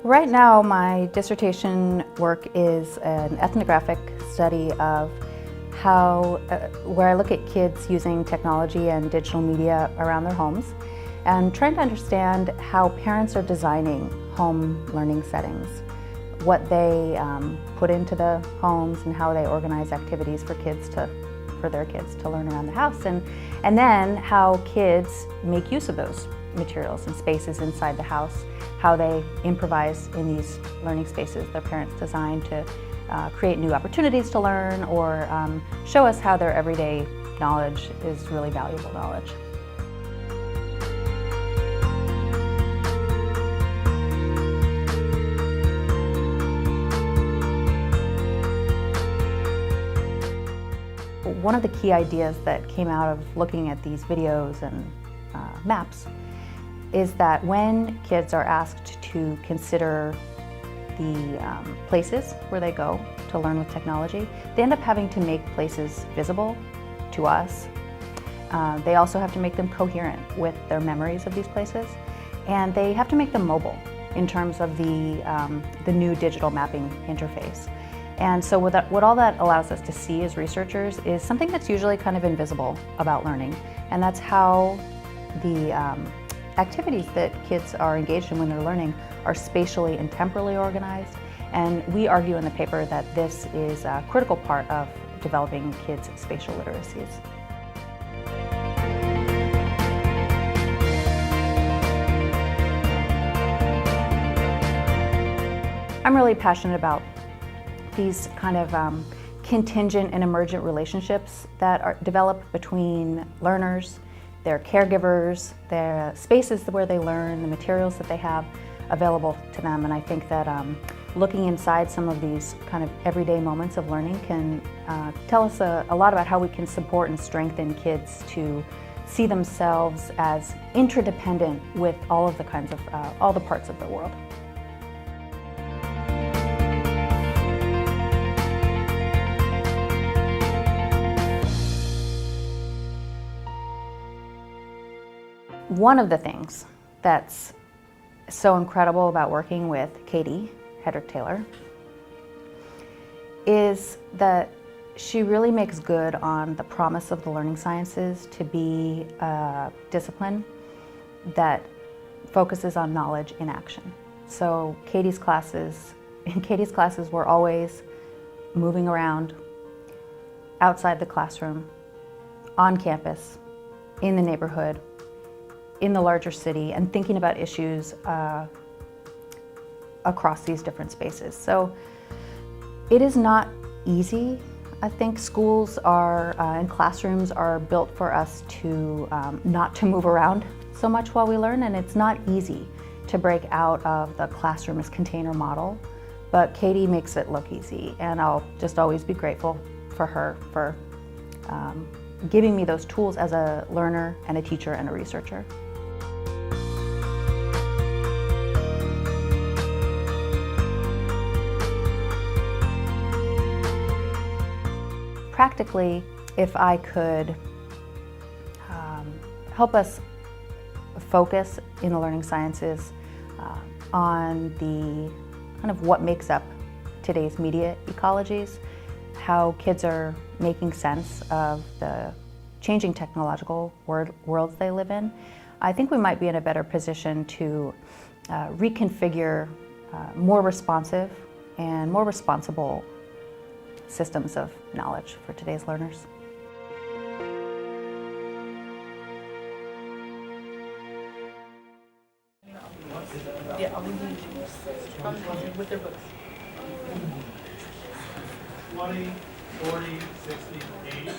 Right now, my dissertation work is an ethnographic study of where I look at kids using technology and digital media around their homes and trying to understand how parents are designing home learning settings, what they put into the homes and how they organize activities for their kids to learn around the house, and then how kids make use of those materials and spaces inside the house, how they improvise in these learning spaces their parents designed to create new opportunities to learn or show us how their everyday knowledge is really valuable knowledge. One of the key ideas that came out of looking at these videos and maps is that when kids are asked to consider the places where they go to learn with technology, they end up having to make places visible to us. They also have to make them coherent with their memories of these places, and they have to make them mobile in terms of the new digital mapping interface. And so what all that allows us to see as researchers is something that's usually kind of invisible about learning, and that's how the activities that kids are engaged in when they're learning are spatially and temporally organized. And we argue in the paper that this is a critical part of developing kids' spatial literacies. I'm really passionate about these kind of contingent and emergent relationships that are developed between learners, their caregivers, their spaces where they learn, the materials that they have available to them. And I think that looking inside some of these kind of everyday moments of learning can tell us a lot about how we can support and strengthen kids to see themselves as interdependent with all of the kinds of, all the parts of the world. One of the things that's so incredible about working with Katie HEADRICK is that she really makes good on the promise of the learning sciences to be a discipline that focuses on knowledge in action. So in Katie's classes, we're always moving around outside the classroom, on campus, in the neighborhood, in the larger city, and thinking about issues across these different spaces. So it is not easy. I think schools and classrooms are built for us to not to move around so much while we learn, and it's not easy to break out of the classroom as container model, but Katie makes it look easy, and I'll just always be grateful for her for giving me those tools as a learner and a teacher and a researcher. Practically, if I could help us focus in the learning sciences on the kind of what makes up today's media ecologies, how kids are making sense of the changing technological worlds they live in, I think we might be in a better position to reconfigure more responsive and more responsible systems of knowledge for today's learners. Yeah, I'll leave these with their books. 20, 40, 60, 80.